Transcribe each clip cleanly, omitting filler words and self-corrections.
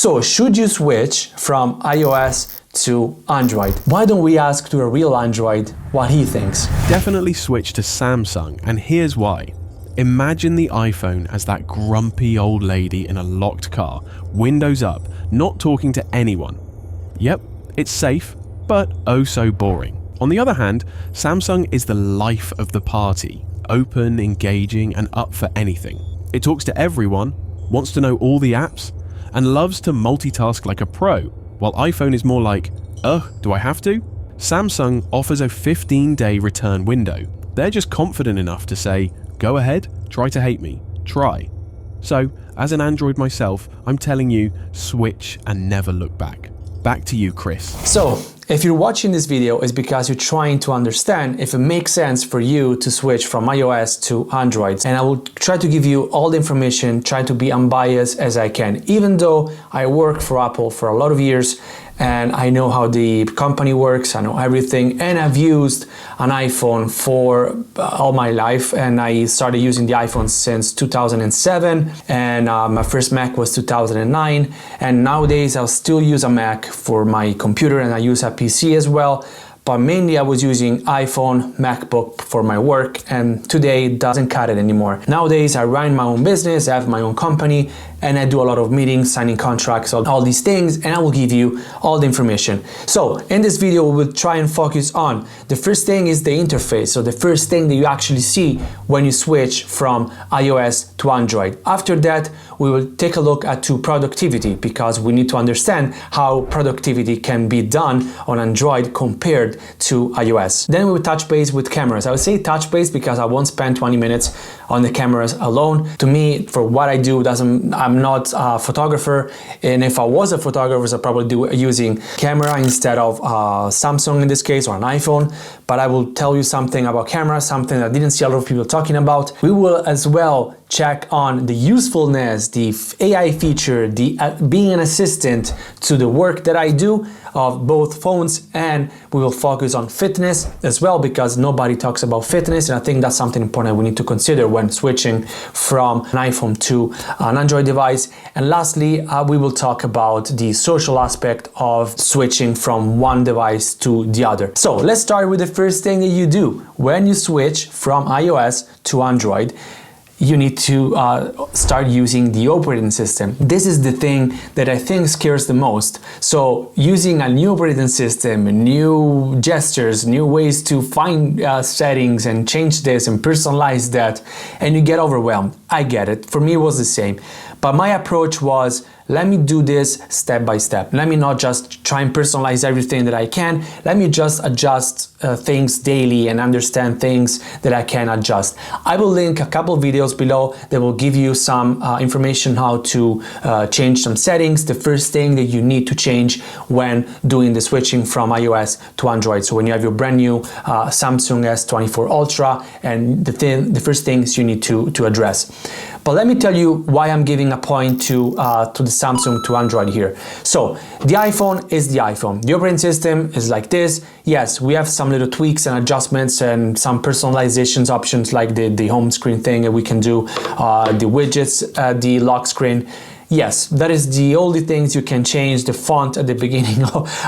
So should you switch from iOS to Android? Why don't we ask to a real Android what he thinks? Definitely switch to Samsung, and here's why. Imagine the iPhone as that grumpy old lady in a locked car, windows up, not talking to anyone. Yep, it's safe, but oh so boring. On the other hand, Samsung is the life of the party, open, engaging, and up for anything. It talks to everyone, wants to know all the apps, and loves to multitask like a pro, while iPhone is more like, do I have to? Samsung offers a 15-day return window. They're just confident enough to say, go ahead, try to hate me, try. So, as an Android myself, I'm telling you, switch and never look back. Back to you, Chris. So, if you're watching this video, it's because you're trying to understand if it makes sense for you to switch from iOS to Android. And I will try to give you all the information, try to be unbiased as I can. Even though I worked for Apple for a lot of years, and I know how the company works, I know everything, and I've used an iPhone for all my life, and I started using the iPhone since 2007, and my first Mac was 2009, and nowadays I'll still use a Mac for my computer, and I use a PC as well. But mainly I was using iPhone, MacBook for my work, and today it doesn't cut it anymore. Nowadays I run my own business, I have my own company, and I do a lot of meetings, signing contracts, all these things, and I will give you all the information. So in this video we will try and focus on the first thing is the interface, so the first thing that you actually see when you switch from iOS to Android. After that we will take a look at productivity, because we need to understand how productivity can be done on Android compared to iOS. Then we will touch base with cameras. I would say touch base because I won't spend 20 minutes on the cameras alone. To me, for what I do, I'm not a photographer, and if I was a photographer, I'd probably do using camera instead of Samsung in this case, or an iPhone. But I will tell you something about camera, something that I didn't see a lot of people talking about. We will as well check on the usefulness, the AI feature, the being an assistant to the work that I do of both phones, and we will focus on fitness as well, because nobody talks about fitness, and I think that's something important we need to consider when switching from an iPhone to an Android device. And lastly, we will talk about the social aspect of switching from one device to the other. So let's start with the first thing that you do when you switch from iOS to Android. You need to start using the operating system. This is the thing that I think scares the most. So using a new operating system, new gestures, new ways to find settings and change this and personalize that, and you get overwhelmed. I get it. For me, it was the same. But my approach was, let me do this step by step. Let me not just try and personalize everything that I can. Let me just adjust things daily and understand things that I can adjust. I will link a couple of videos below that will give you some information how to change some settings. The first thing that you need to change when doing the switching from iOS to Android. So when you have your brand new Samsung S24 Ultra, and the first things you need to address. But let me tell you why I'm giving a point to the Samsung to Android here. So the iPhone is the iPhone. The operating system is like this. Yes, we have some little tweaks and adjustments and some personalizations options, like the home screen thing that we can do, the widgets, the lock screen. Yes, that is the only things you can change, the font at the beginning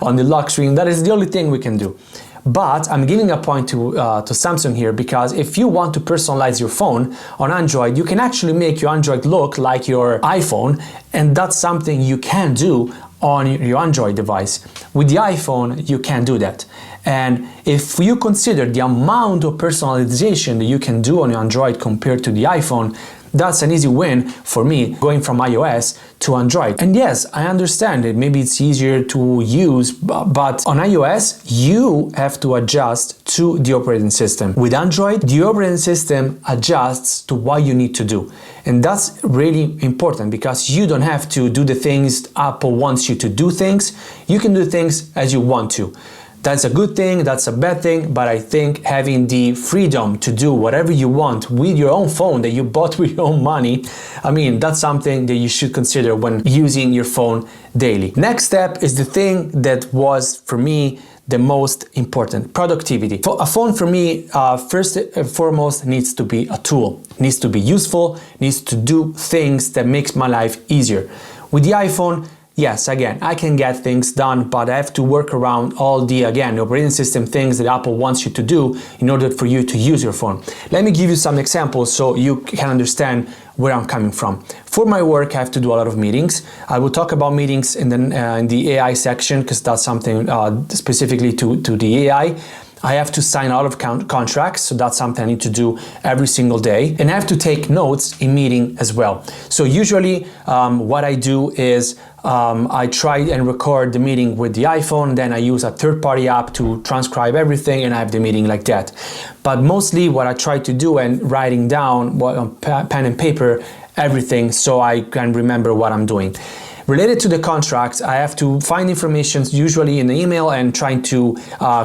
on the lock screen. That is the only thing we can do. But I'm giving a point to Samsung here, because if you want to personalize your phone on Android, you can actually make your Android look like your iPhone, and that's something you can do on your Android device. With the iPhone, you can't do that. And if you consider the amount of personalization that you can do on your Android compared to the iPhone, that's an easy win for me, going from iOS to Android. And yes, I understand it. Maybe it's easier to use, but on iOS, you have to adjust to the operating system. With Android, the operating system adjusts to what you need to do. And that's really important, because you don't have to do the things Apple wants you to do things. You can do things as you want to. That's a good thing, that's a bad thing, but I think having the freedom to do whatever you want with your own phone that you bought with your own money, I mean, that's something that you should consider when using your phone daily. Next step is the thing that was, for me, the most important: productivity. A phone for me, first and foremost, needs to be a tool, needs to be useful, needs to do things that makes my life easier. With the iPhone, yes, again, I can get things done, but I have to work around all the, again, the operating system things that Apple wants you to do in order for you to use your phone. Let me give you some examples so you can understand where I'm coming from. For my work, I have to do a lot of meetings. I will talk about meetings in the AI section, because that's something specifically to the AI. I have to sign a lot of contracts, so that's something I need to do every single day. And I have to take notes in meeting as well. So usually what I do is I try and record the meeting with the iPhone, then I use a third-party app to transcribe everything, and I have the meeting like that. But mostly what I try to do and writing down on pen and paper everything so I can remember what I'm doing. Related to the contracts, I have to find information usually in the email and trying to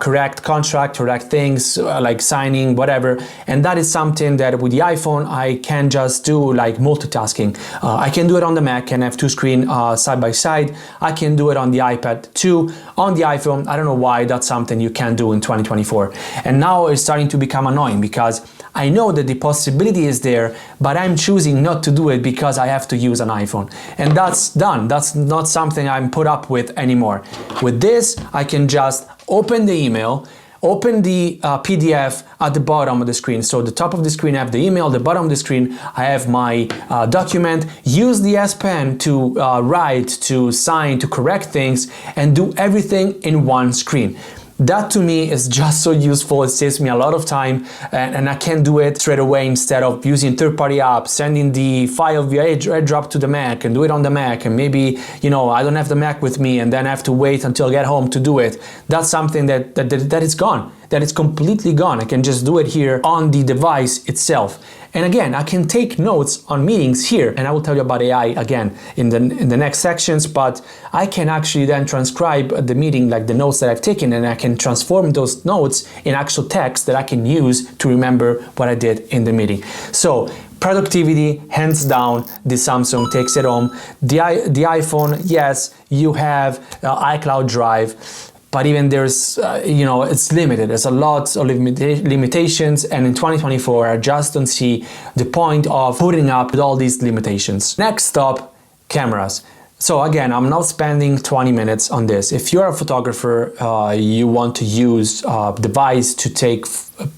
correct things like signing, whatever. And that is something that with the iPhone, I can just do like multitasking. I can do it on the Mac and have two screens side by side. I can do it on the iPad too. On the iPhone, I don't know why that's something you can do in 2024. And now it's starting to become annoying because I know that the possibility is there, but I'm choosing not to do it because I have to use an iPhone. And that's done. That's not something I'm put up with anymore. With this, I can just open the email, open the PDF at the bottom of the screen. So the top of the screen I have the email, the bottom of the screen I have my document, use the S Pen to write, to sign, to correct things, and do everything in one screen. That to me is just so useful. It saves me a lot of time, and I can do it straight away instead of using third-party apps, sending the file via AirDrop to the Mac and do it on the Mac, and maybe, you know, I don't have the Mac with me and then I have to wait until I get home to do it. That's something that is gone, that is completely gone. I can just do it here on the device itself. And again, I can take notes on meetings here, and I will tell you about AI again in the next sections, but I can actually then transcribe the meeting, like the notes that I've taken, and I can transform those notes in actual text that I can use to remember what I did in the meeting. So productivity, hands down, the Samsung takes it home. The iPhone, yes, you have iCloud Drive, but even there's, you know, it's limited. There's a lot of limitations, and in 2024, I just don't see the point of putting up with all these limitations. Next up, cameras. So again, I'm not spending 20 minutes on this. If you're a photographer, you want to use a device to take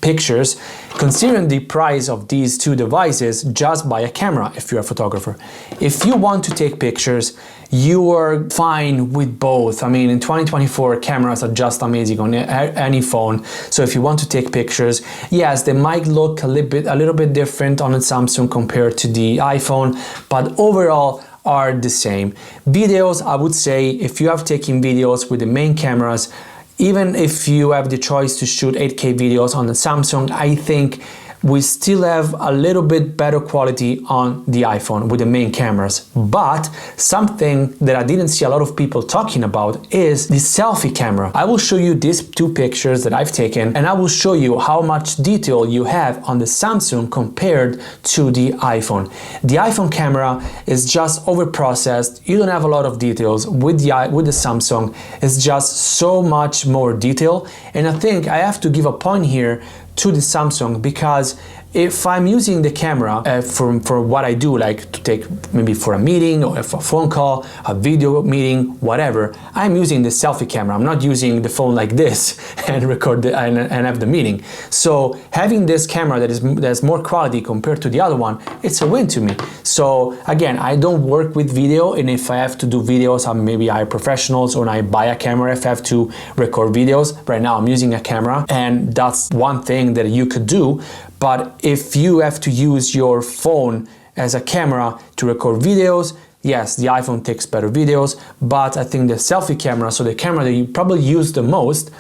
pictures, considering the price of these two devices, just buy a camera if you're a photographer. If you want to take pictures, you are fine with both. I mean, in 2024, cameras are just amazing on any phone. So if you want to take pictures, yes, they might look a little bit different on a Samsung compared to the iPhone, but overall are the same. Videos, I would say, if you have taken videos with the main cameras, even if you have the choice to shoot 8K videos on the Samsung, I think we still have a little bit better quality on the iPhone with the main cameras. But something that I didn't see a lot of people talking about is the selfie camera. I will show you these two pictures that I've taken, and I will show you how much detail you have on the Samsung compared to the iPhone. The iPhone camera is just over-processed. You don't have a lot of details. With the Samsung, it's just so much more detail. And I think I have to give a point here to the Samsung, because if I'm using the camera for what I do, like to take maybe for a meeting or for a phone call, a video meeting, whatever, I'm using the selfie camera. I'm not using the phone like this and record and have the meeting. So having this camera that has more quality compared to the other one, it's a win to me. So again, I don't work with video, and if I have to do videos, I maybe hire professionals, or I buy a camera if I have to record videos. Right now I'm using a camera, and that's one thing that you could do. But if you have to use your phone as a camera to record videos, yes, the iPhone takes better videos, but I think the selfie camera, so the camera that you probably use the most,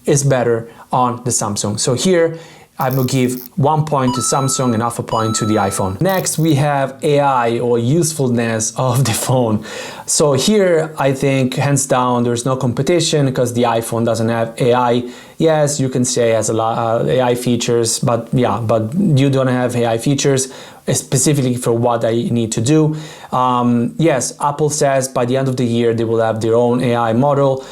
is better on the Samsung. So here I will give 1 point to Samsung and half a point to the iPhone. Next, we have AI, or usefulness of the phone. So here, I think, hands down, there's no competition because the iPhone doesn't have AI. Yes, you can say it has a lot of AI features, but yeah, but you don't have AI features. specifically for what I need to do. Yes, Apple says by the end of the year they will have their own AI model.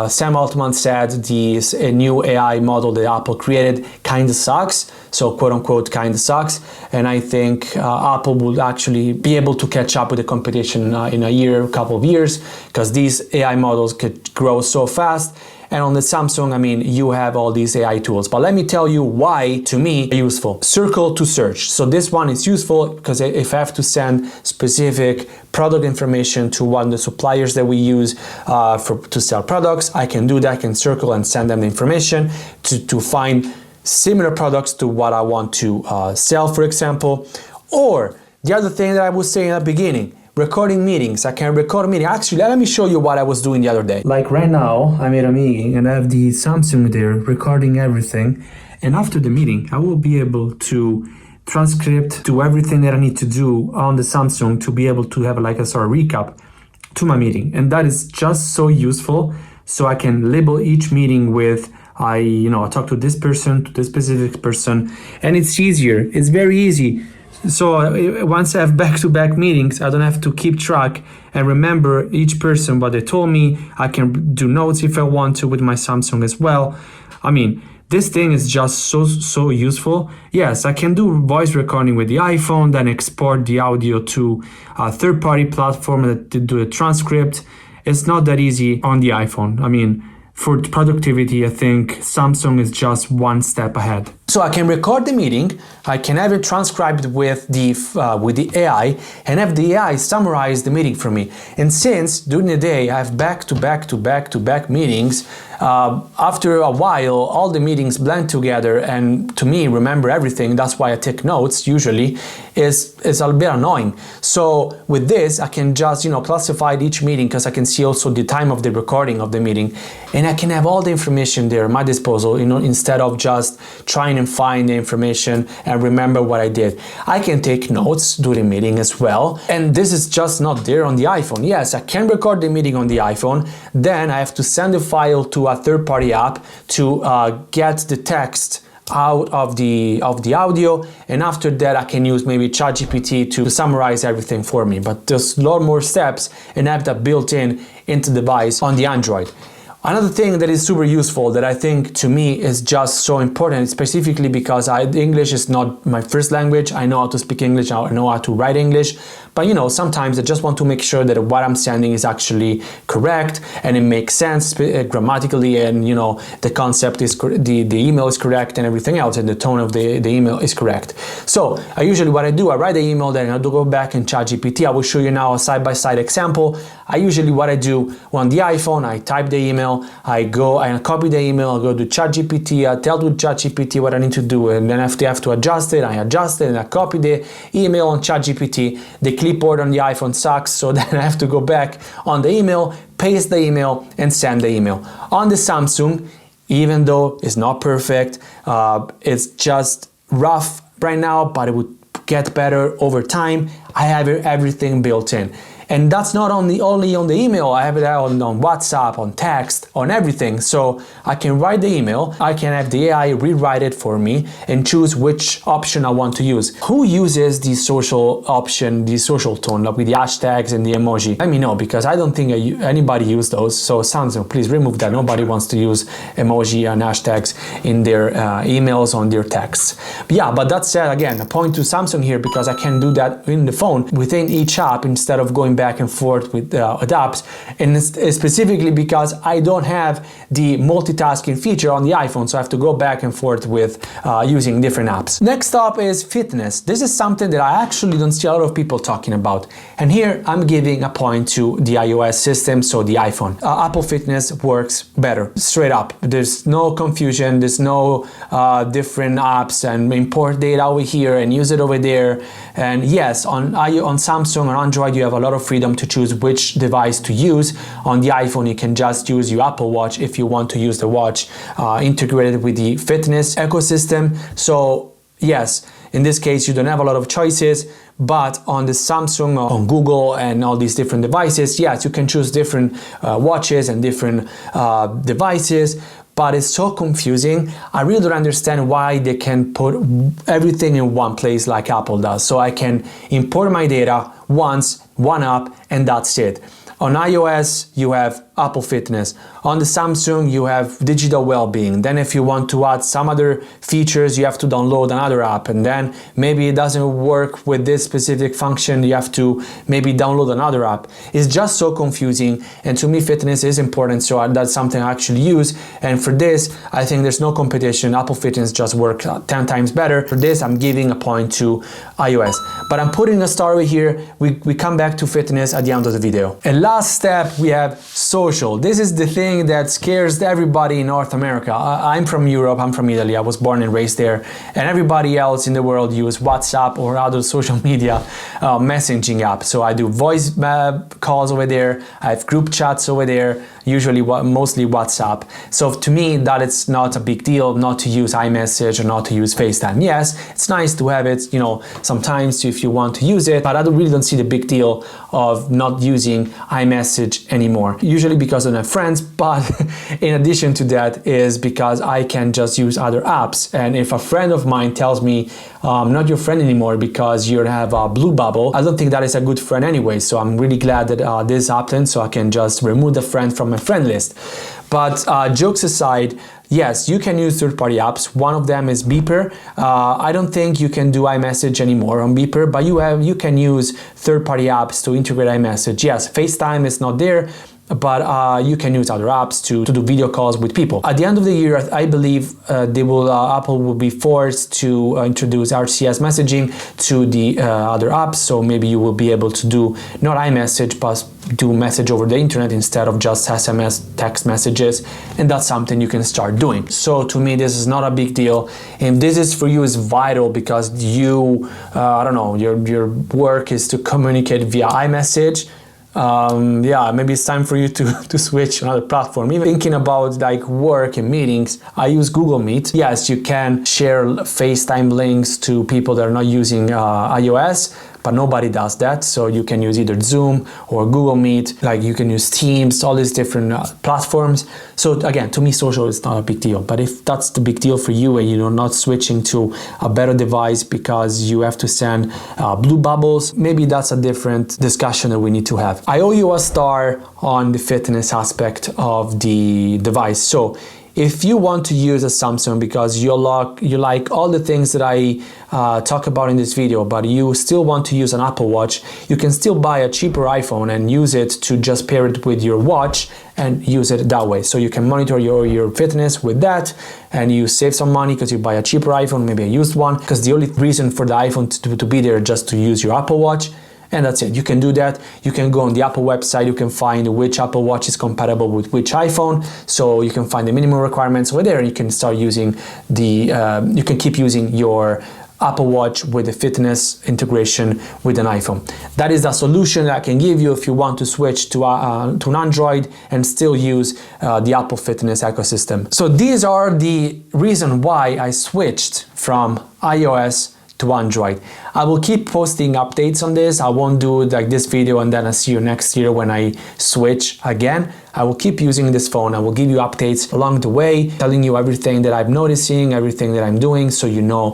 Sam Altman said a new AI model that Apple created kind of sucks, so quote unquote kind of sucks, and I think Apple will actually be able to catch up with the competition in a couple of years, because these AI models could grow so fast. And on the Samsung, I mean, you have all these AI tools. But let me tell you why, to me, useful. Circle to search. So this one is useful because if I have to send specific product information to one of the suppliers that we use to sell products, I can do that. I can circle and send them the information to find similar products to what I want to sell, for example. Or the other thing that I was saying at the beginning, recording meetings. I can record a meeting. Actually, let me show you what I was doing the other day. Like right now, I'm at a meeting and I have the Samsung there recording everything. And after the meeting, I will be able to transcript, do everything that I need to do on the Samsung to be able to have like a sort of recap to my meeting. And that is just so useful. So I can label each meeting with, I talk to this person, to this specific person, and it's easier. It's very easy. So once I have back-to-back meetings, I don't have to keep track and remember each person, what they told me. I can do notes if I want to with my Samsung as well. I mean, this thing is just so useful. Yes, I can do voice recording with the iPhone, then export the audio to a third-party platform that do a transcript. It's not that easy on the iPhone. I mean, for productivity, I think Samsung is just one step ahead. So I can record the meeting, I can have it transcribed with the AI, and have the AI summarize the meeting for me. And since during the day I have back-to-back meetings, after a while all the meetings blend together, and to me remember everything. That's why I take notes usually. Is a bit annoying. So with this I can just classify each meeting, because I can see also the time of the recording of the meeting, and I can have all the information there at my disposal, instead of just trying and find the information and remember what I did. I can take notes during the meeting as well, and this is just not there on the iPhone. Yes, I can record the meeting on the iPhone, then I have to send the file to a third-party app to get the text out of the audio, and after that I can use maybe ChatGPT to summarize everything for me. But there's a lot more steps, and I have that built into the device on the Android. Another thing that is super useful that I think to me is just so important, specifically because English is not my first language. I know how to speak English, I know how to write English, but sometimes I just want to make sure that what I'm sending is actually correct and it makes sense grammatically, and the concept is the email is correct and everything else, and the tone of the email is correct. So usually what I do, I write the email, then I do go back in ChatGPT. I will show you now a side-by-side example. What I do on the iPhone, I type the email, I go and copy the email, I go to ChatGPT, I tell to ChatGPT what I need to do, and then if they have to adjust it, I adjust it, and I copy the email on ChatGPT. The clipboard on the iPhone sucks, so then I have to go back on the email, paste the email, and send the email. On the Samsung, even though it's not perfect, it's just rough right now, but it would get better over time. I have everything built in. And that's not only on the email, I have it on WhatsApp, on text, on everything. So I can write the email, I can have the AI rewrite it for me and choose which option I want to use. Who uses the social option, the social tone, like with the hashtags and the emoji? Let me know, because I don't think anybody uses those. So Samsung, please remove that. Nobody wants to use emoji and hashtags in their emails, on their texts. But that said, again, I point to Samsung here because I can do that in the phone within each app instead of going back and forth with apps, and specifically because I don't have the multitasking feature on the iPhone, so I have to go back and forth with using different apps. Next up is fitness. This is something that I actually don't see a lot of people talking about, and here I'm giving a point to the iOS system, so the iPhone. Apple Fitness works better, straight up. There's no confusion, there's no different apps and import data over here and use it over there. And yes, on Samsung or Android you have a lot of freedom to choose which device to use. On the iPhone you can just use your Apple Watch if you want to use the watch integrated with the fitness ecosystem. So yes, in this case you don't have a lot of choices, but on the Samsung, on Google and all these different devices, yes, you can choose different watches and different devices. but it's so confusing. I really don't understand why they can put everything in one place like Apple does. So I can import my data once, one app, and that's it. On iOS, you have Apple Fitness. On the Samsung, you have digital well-being. Then if you want to add some other features, you have to download another app. And then maybe it doesn't work with this specific function, you have to maybe download another app. It's just so confusing. And to me, fitness is important, so that's something I actually use. And for this, I think there's no competition. Apple Fitness just works 10 times better. For this, I'm giving a point to iOS. But I'm putting a star over here. We come back to fitness at the end of the video. And last step, we have social. This is the thing that scares everybody in North America. I'm from Europe, I'm from Italy, I was born and raised there, and everybody else in the world use WhatsApp or other social media messaging apps. So I do voice calls over there, I have group chats over there, usually mostly WhatsApp. So to me, that it's not a big deal not to use iMessage or not to use FaceTime. Yes, it's nice to have it, you know, sometimes if you want to use it, but I really don't see the big deal of not using iMessage anymore. Usually because of my friends, but in addition to that is because I can just use other apps. And if a friend of mine tells me I'm not your friend anymore because you have a blue bubble, I don't think that is a good friend anyway. So I'm really glad that this happened, so I can just remove the friend from my friend list. But jokes aside, yes, you can use third-party apps. One of them is Beeper. I don't think you can do iMessage anymore on Beeper, but you can use third-party apps to integrate iMessage. Yes, FaceTime is not there, but you can use other apps to do video calls with people. At the end of the year, I believe Apple will be forced to introduce RCS messaging to the other apps, so maybe you will be able to do not iMessage, but do message over the internet instead of just SMS text messages, and that's something you can start doing. So to me, this is not a big deal, and this is for you is vital because you, I don't know, your work is to communicate via iMessage. Yeah, maybe it's time for you to switch to another platform. Even thinking about like work and meetings, I use Google Meet. Yes, you can share FaceTime links to people that are not using iOS, but nobody does that. So you can use either Zoom or Google Meet, like you can use Teams, all these different platforms. So again, to me, social is not a big deal. But if that's the big deal for you and you're not switching to a better device because you have to send blue bubbles, maybe that's a different discussion that we need to have. I owe you a star on the fitness aspect of the device. So if you want to use a Samsung because you like all the things that I talk about in this video, but you still want to use an Apple Watch, you can still buy a cheaper iPhone and use it to just pair it with your watch and use it that way. So you can monitor your fitness with that, and you save some money because you buy a cheaper iPhone, maybe a used one, because the only reason for the iPhone to be there is just to use your Apple Watch. And that's it. You can do that. You can go on the Apple website. You can find which Apple Watch is compatible with which iPhone. So you can find the minimum requirements over there. And you can start using you can keep using your Apple Watch with the fitness integration with an iPhone. That is the solution that I can give you if you want to switch to an Android and still use the Apple Fitness ecosystem. So these are the reason why I switched from iOS to Android. I will keep posting updates on this. I won't do like this video and then I'll see you next year when I switch again. I will keep using this phone. I will give you updates along the way, telling you everything that I'm noticing, everything that I'm doing, so you know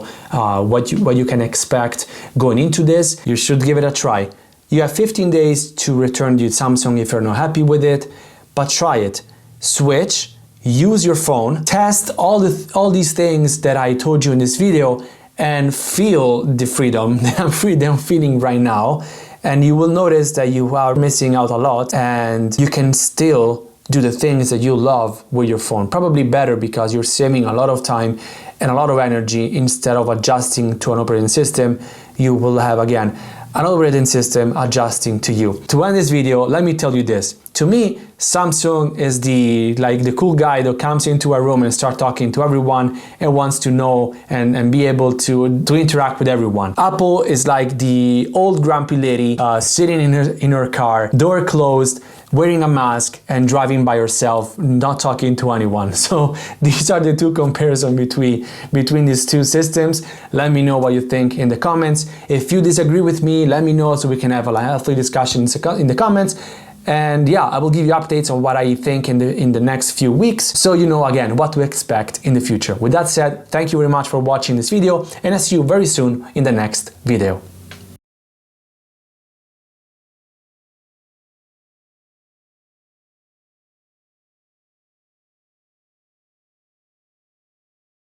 what you can expect going into this. You should give it a try. You have 15 days to return the Samsung if you're not happy with it, but try it. Switch, use your phone, test all these things that I told you in this video, and feel the freedom that I'm feeling right now, and you will notice that you are missing out a lot, and you can still do the things that you love with your phone. Probably better because you're saving a lot of time and a lot of energy. Instead of adjusting to an operating system, you will have again an operating system adjusting to you. To end this video, let me tell you this. To me, Samsung is the cool guy that comes into a room and start talking to everyone and wants to know and be able to interact with everyone. Apple is like the old grumpy lady sitting in her car, door closed, wearing a mask and driving by herself, not talking to anyone. So these are the two comparisons between these two systems. Let me know what you think in the comments. If you disagree with me, let me know so we can have a healthy discussion in the comments. And yeah, I will give you updates on what I think in the next few weeks, so you know again what to expect in the future. With that said, thank you very much for watching this video, and I'll see you very soon in the next video.